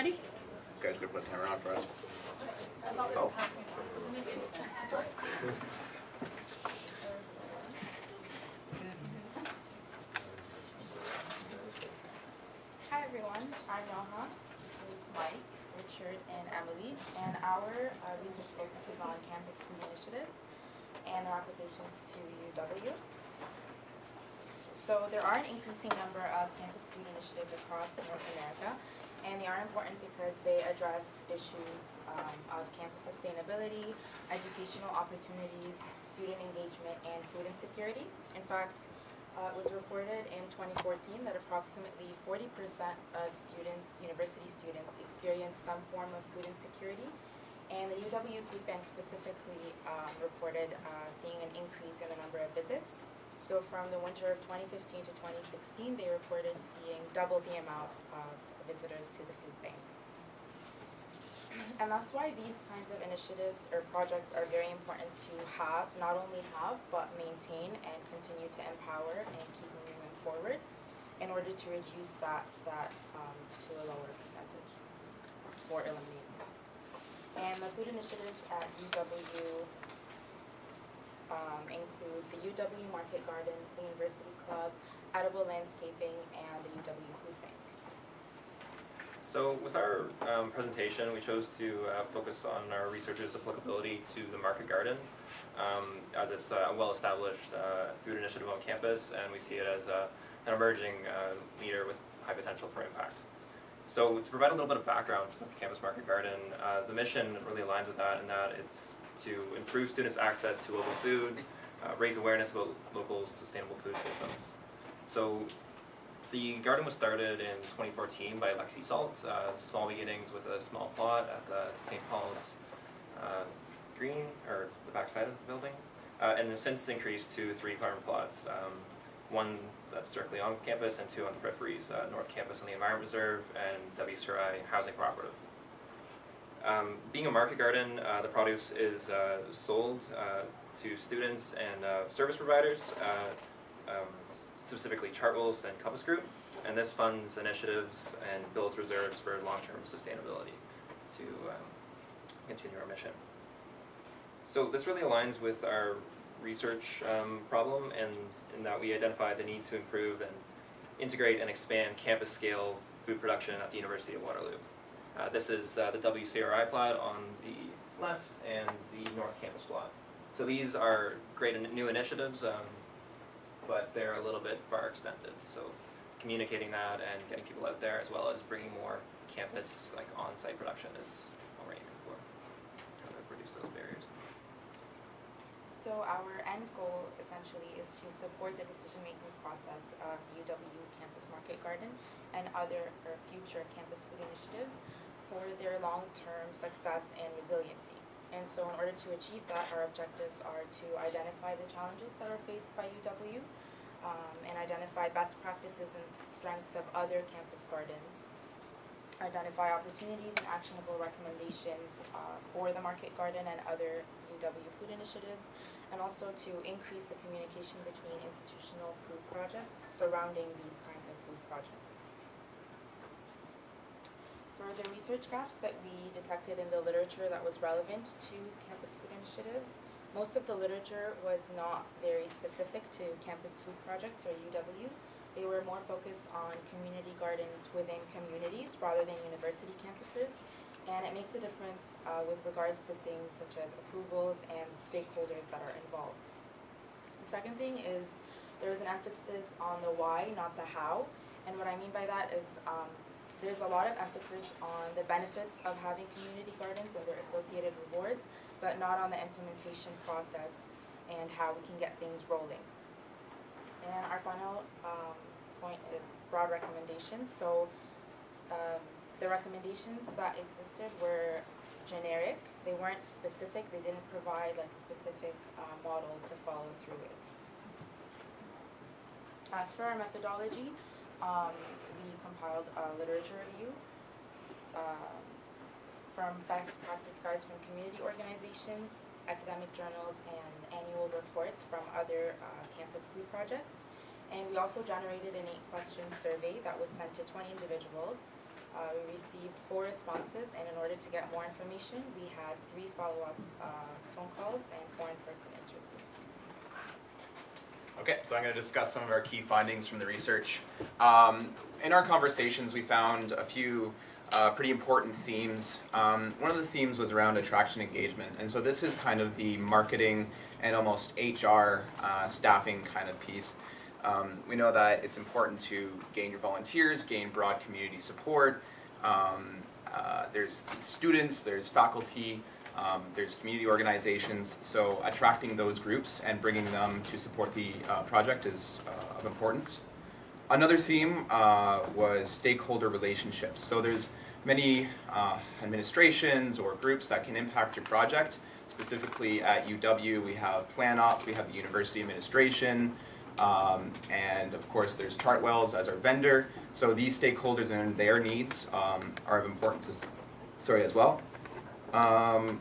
ready? You guys gonna put the timer on for us? Oh. Sorry. Hi everyone, I'm Noha, with Mike, Richard, and Emily, and our research focuses on campus food initiatives and their applications to UW. So there are an increasing number of campus food initiatives across North America, and they are important because they address issues of campus sustainability, educational opportunities, student engagement, and food insecurity. In fact, it was reported in 2014 that approximately 40% of students, university students, experience some form of food insecurity. And the UW Food Bank specifically reported seeing an increase in the number of visits. So from the winter of 2015 to 2016, they reported seeing double the amount of visitors to the food bank. And that's why these kinds of initiatives or projects are very important to have, not only have, but maintain and continue to empower and keep moving them forward in order to reduce that stat to a lower percentage or eliminate that. And the food initiatives at UW include the UW Market Garden, the University Club, Edible Landscaping, and the UW Food Bank. So with our presentation, we chose to focus on our research's applicability to the Market Garden, as it's a well-established food initiative on campus, and we see it as an emerging leader with high potential for impact. So to provide a little bit of background for the Campus Market Garden, the mission really aligns with that in that it's to improve students' access to local food, raise awareness about local sustainable food systems. So the garden was started in 2014 by Lexi Salt, small beginnings with a small plot at the St. Paul's Green, or the backside of the building, and have since increased to 3 apartment plots, one that's directly on campus and 2 on the peripheries, North Campus on the Environment Reserve and WCRI Housing Cooperative. Being a market garden, the produce is sold to students and service providers, specifically Chartwell's and Compass Group, and this funds initiatives and builds reserves for long-term sustainability to continue our mission. So this really aligns with our research problem, and in that we identified the need to improve and integrate and expand campus-scale food production at the University of Waterloo. This is the WCRI plot on the left and the North Campus plot. So these are great new initiatives, but they're a little bit far extended. So communicating that and getting people out there, as well as bringing more campus on-site production is what we're aiming for. How to reduce those barriers. So our end goal essentially is to support the decision-making process of UW Campus Market Garden and other future campus food initiatives for their long-term success and resiliency. And so in order to achieve that, our objectives are to identify the challenges that are faced by UW and identify best practices and strengths of other campus gardens, identify opportunities and actionable recommendations for the market garden and other UW food initiatives, and also to increase the communication between institutional food projects surrounding these kinds of food projects. For the research gaps that we detected in the literature that was relevant to campus food initiatives, most of the literature was not very specific to campus food projects or UW. They were more focused on community gardens within communities rather than university campuses, and it makes a difference with regards to things such as approvals and stakeholders that are involved. The second thing is there is an emphasis on the why, not the how, and what I mean by that is there's a lot of emphasis on the benefits of having community gardens and their associated rewards, but not on the implementation process and how we can get things rolling. And our final point is broad recommendations. So the recommendations that existed were generic. They weren't specific. They didn't provide a specific model to follow through with. As for our methodology, we compiled a literature review from best practice guides from community organizations, academic journals, and annual reports from other campus food projects. And we also generated an 8-question survey that was sent to 20 individuals. We received 4 responses, and in order to get more information, we had 3 follow-up phone calls and 4 in-person interviews. Okay, so I'm going to discuss some of our key findings from the research. In our conversations, we found a few pretty important themes. One of the themes was around attraction engagement, and so this is kind of the marketing and almost HR staffing kind of piece. We know that it's important to gain your volunteers, gain broad community support. There's students, there's faculty, there's community organizations, so attracting those groups and bringing them to support the project is of importance. Another theme was stakeholder relationships. So there's many administrations or groups that can impact your project. Specifically at UW, we have Plan Ops, we have the University Administration, and of course there's Chartwells as our vendor. So these stakeholders and their needs are of importance as well.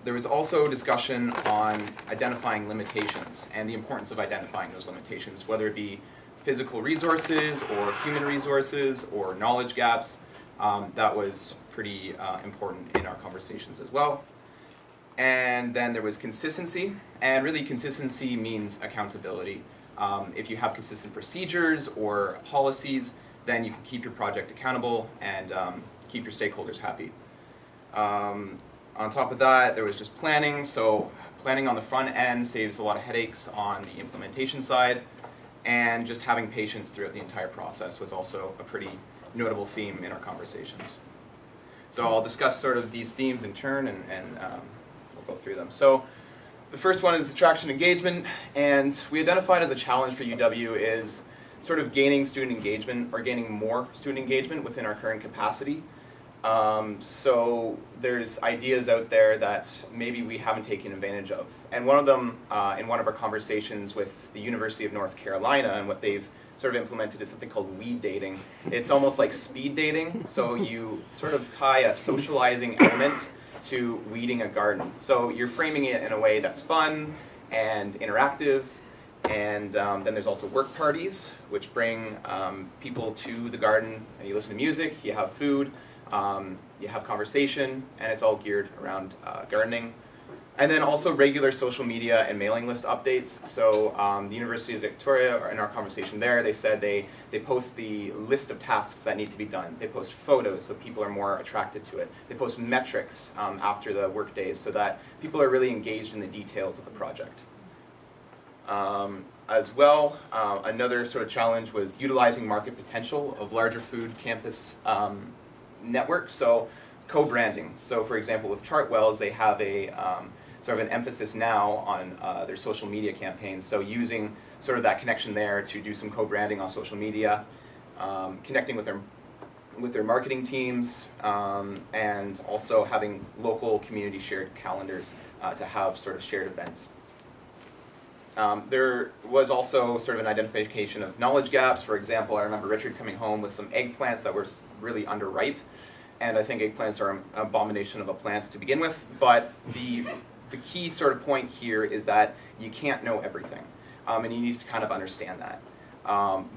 There was also discussion on identifying limitations and the importance of identifying those limitations, whether it be physical resources or human resources or knowledge gaps. That was pretty important in our conversations as well. And then there was consistency, and really consistency means accountability. If you have consistent procedures or policies, then you can keep your project accountable and keep your stakeholders happy. On top of that, there was just planning. So planning on the front end saves a lot of headaches on the implementation side, and just having patience throughout the entire process was also a pretty notable theme in our conversations. So I'll discuss sort of these themes in turn, and we'll go through them. So the first one is attraction engagement, and we identified as a challenge for UW is sort of gaining student engagement or gaining more student engagement within our current capacity. So there's ideas out there that maybe we haven't taken advantage of. And one of them, in one of our conversations with the University of North Carolina, and what they've sort of implemented is something called weed dating. It's almost like speed dating, so you sort of tie a socializing element to weeding a garden. So you're framing it in a way that's fun and interactive, and then there's also work parties, which bring people to the garden, and you listen to music, you have food, you have conversation, and it's all geared around gardening. And then also regular social media and mailing list updates. So the University of Victoria, in our conversation there, they said they post the list of tasks that need to be done. They post photos so people are more attracted to it. They post metrics after the work days so that people are really engaged in the details of the project. As well, another sort of challenge was utilizing market potential of larger food campus networks. So co-branding. So for example, with Chartwells, they have a sort of an emphasis now on their social media campaigns. So using sort of that connection there to do some co-branding on social media, connecting with their marketing teams, and also having local community shared calendars to have sort of shared events. There was also sort of an identification of knowledge gaps. For example, I remember Richard coming home with some eggplants that were really underripe. And I think eggplants are an abomination of a plant to begin with, but the key sort of point here is that you can't know everything, and you need to kind of understand that.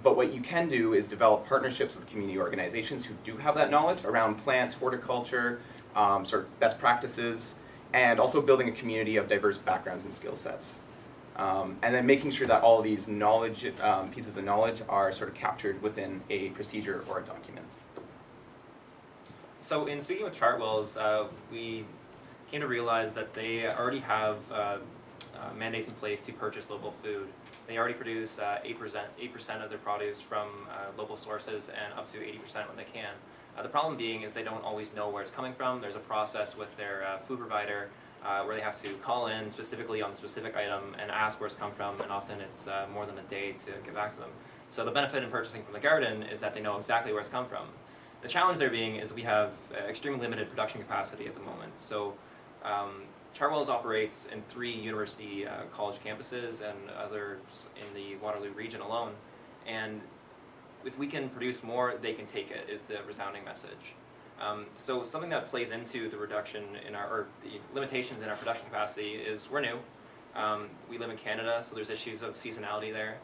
But what you can do is develop partnerships with community organizations who do have that knowledge around plants, horticulture, sort of best practices, and also building a community of diverse backgrounds and skill sets. And then making sure that all of these knowledge, pieces of knowledge are sort of captured within a procedure or a document. So in speaking with Chartwells, we came to realize that they already have mandates in place to purchase local food. They already produce 8% of their produce from local sources and up to 80% when they can. The problem being is they don't always know where it's coming from. There's a process with their food provider where they have to call in specifically on the specific item and ask where it's come from, and often it's more than a day to get back to them. So the benefit in purchasing from the garden is that they know exactly where it's come from. The challenge there being is we have extremely limited production capacity at the moment. So Chartwells operates in 3 university college campuses and others in the Waterloo region alone. And if we can produce more, they can take it, is the resounding message. So something that plays into the reduction in or the limitations in our production capacity is we're new. We live in Canada, so there's issues of seasonality there.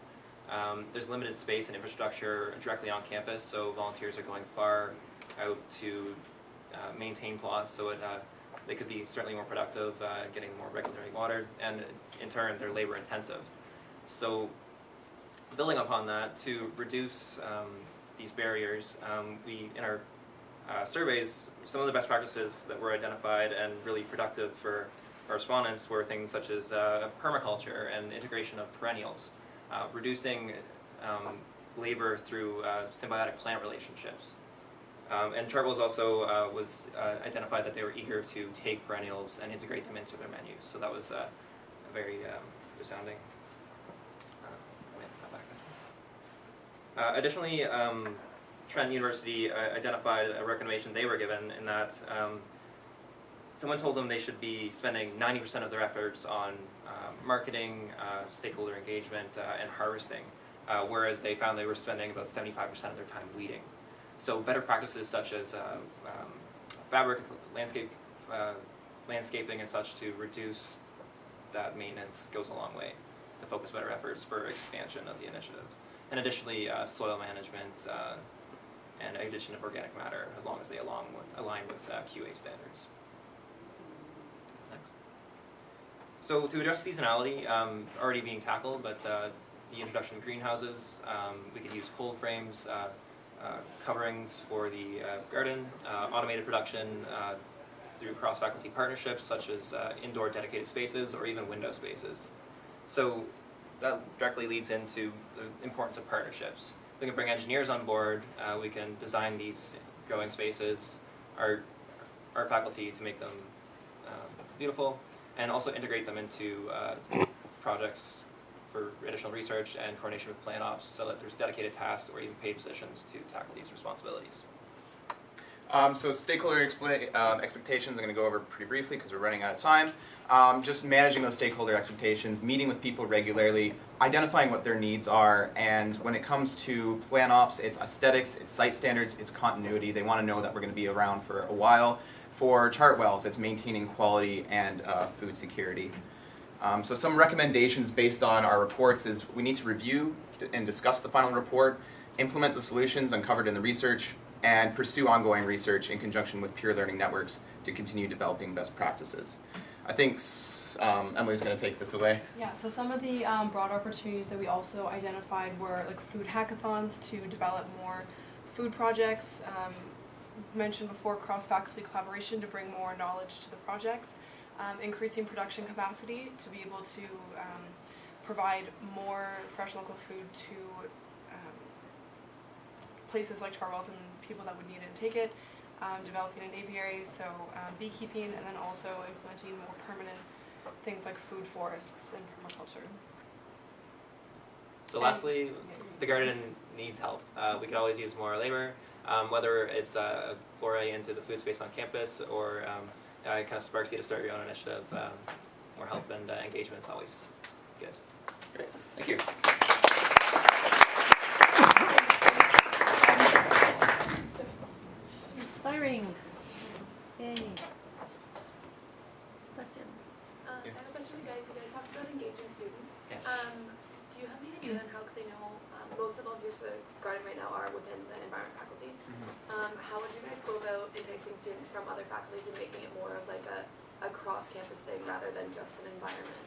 There's limited space and infrastructure directly on campus, so volunteers are going far out to maintain plots so they could be certainly more productive, getting more regularly watered, and in turn they're labor intensive. So building upon that, to reduce these barriers, we in our surveys, some of the best practices that were identified and really productive for our respondents were things such as permaculture and integration of perennials, reducing labor through symbiotic plant relationships. And Chartwell's also was identified that they were eager to take perennials and integrate them into their menus. So that was a very resounding. Additionally, Trent University identified a recommendation they were given in that someone told them they should be spending 90% of their efforts on marketing, stakeholder engagement, and harvesting, whereas they found they were spending about 75% of their time weeding. So better practices such as fabric, landscaping and such to reduce that maintenance goes a long way to focus better efforts for expansion of the initiative. And additionally, soil management and addition of organic matter, as long as they align with QA standards. Next. So to address seasonality, already being tackled, but the introduction of greenhouses, we could use cold frames, coverings for the garden, automated production through cross-faculty partnerships such as indoor dedicated spaces or even window spaces. So that directly leads into the importance of partnerships. We can bring engineers on board, we can design these growing spaces, our faculty to make them beautiful, and also integrate them into projects for additional research and coordination with plant ops so that there's dedicated tasks or even paid positions to tackle these responsibilities. So stakeholder expectations I'm going to go over pretty briefly because we're running out of time. Just managing those stakeholder expectations, meeting with people regularly, identifying what their needs are, and when it comes to plan ops, it's aesthetics, it's site standards, it's continuity. They want to know that we're going to be around for a while. For Chartwells, it's maintaining quality and food security. So some recommendations based on our reports is we need to review and discuss the final report, implement the solutions uncovered in the research, and pursue ongoing research in conjunction with peer learning networks to continue developing best practices. I think Emily's going to take this away. Yeah, so some of the broad opportunities that we also identified were like food hackathons to develop more food projects. Mentioned before, cross-faculty collaboration to bring more knowledge to the projects. Increasing production capacity to be able to provide more fresh local food to places like Chartwells and people that would need it and take it, developing an apiary, so beekeeping, and then also implementing more permanent things like food forests and permaculture. So lastly, the garden needs help. We could always use more labor, whether it's a foray into the food space on campus or it kind of sparks you to start your own initiative. More help and engagement is always good. Great, thank you. Inspiring. Yay. Questions? I have a question for you guys. You guys talked about engaging students. Yes. Do you have any idea on how, because I know most of the volunteers for the garden right now are within the environment faculty. How would you guys go about enticing students from other faculties and making it more of like a cross-campus thing rather than just an environment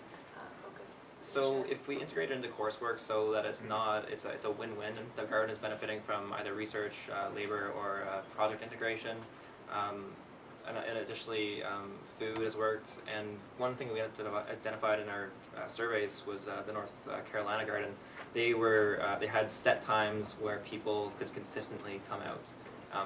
focused? So if we integrate it into coursework so that it's not, it's a win-win. The garden is benefiting from either research, labor, or project integration. And additionally, food has worked. And one thing we had identified in our surveys was the North Carolina garden. They had set times where people could consistently come out.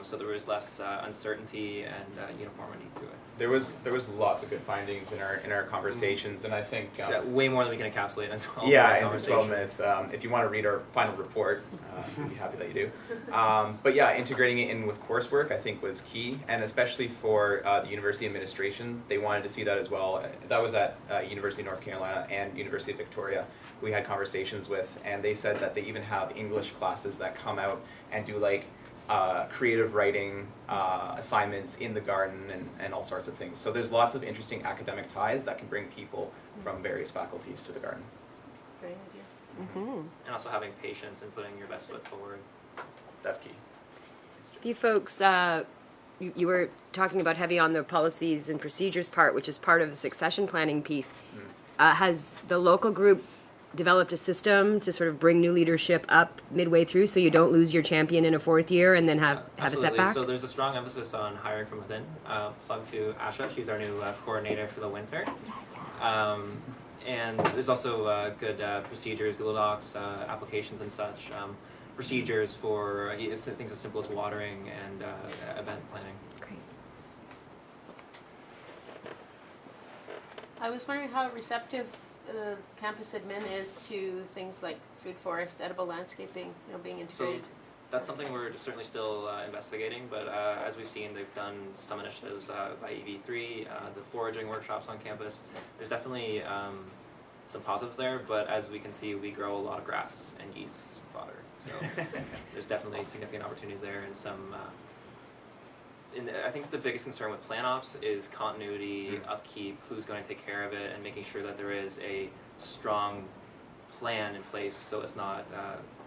So there was less uncertainty and uniformity to it. There was lots of good findings in our conversations, and I think way more than we can encapsulate in 12 into 12 minutes. If you want to read our final report, we'd be happy that you do. But yeah, integrating it in with coursework I think was key, and especially for the university administration, they wanted to see that as well. That was at University of North Carolina and University of Victoria. We had conversations with, and they said that they even have English classes that come out and do like creative writing assignments in the garden and all sorts of things. So there's lots of interesting academic ties that can bring people from various faculties to the garden. Great idea. And also having patience and putting your best foot forward. That's key. Do you folks you were talking about heavy on the policies and procedures part, which is part of the succession planning piece. Has the local group developed a system to sort of bring new leadership up midway through, so you don't lose your champion in a fourth year and then have a Absolutely. setback? So there's a strong emphasis on hiring from within. Plug to Asha, she's our new coordinator for the winter. And there's also good procedures, Google Docs, applications and such, procedures for things as simple as watering and event planning. Great. I was wondering how receptive campus admin is to things like food forest, edible landscaping, being So integrated. that's something we're certainly still investigating, but as we've seen, they've done some initiatives by EV3, the foraging workshops on campus. There's definitely some positives there, but as we can see, we grow a lot of grass and geese fodder. So there's definitely significant opportunities there and some I think the biggest concern with plan ops is continuity, upkeep, who's going to take care of it, and making sure that there is a strong plan in place so it's not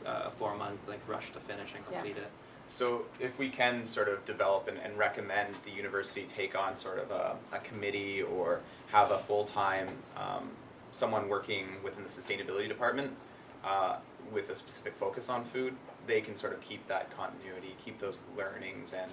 a 4-month rush to finish and complete it. So if we can sort of develop and recommend the university take on sort of a committee or have a full-time someone working within the sustainability department with a specific focus on food, they can sort of keep that continuity, keep those learnings and